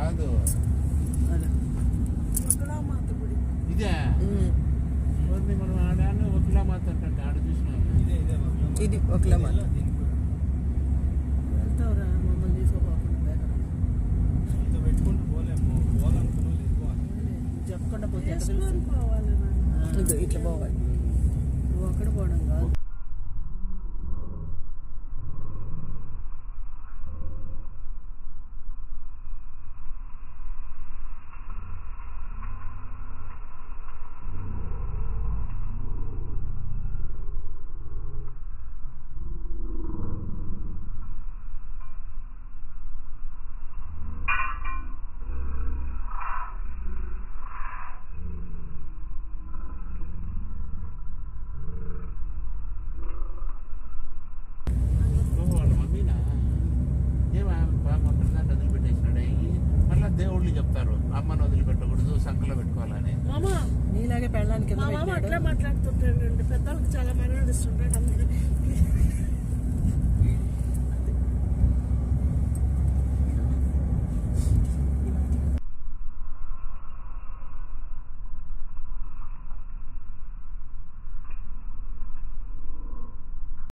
కాదు ఇదే మనం ఆడాను ఒకలామాత అంటే ఆడ చూసినాము. ఇది ఒకలామాత. వెళ్తావురా మమ్మల్ని తీసుకోపోకుండా పెట్టుకుంటూ పోలేము. పోవాలనుకున్నా చెప్పకుండా పోతే ఇట్లా పోవాలి. నువ్వు అక్కడ పోవడం కాదు. దేవుళ్ళు చెప్తారు అమ్మను వదిలిపెట్టకూడదు, సంకలో పెట్టుకోవాలని. నీలాగే పెళ్ళడానికి మాట్లాడుతుంటాడు, పెద్దలకు చాలా మేనేజ్ ఇస్తుంటాడు.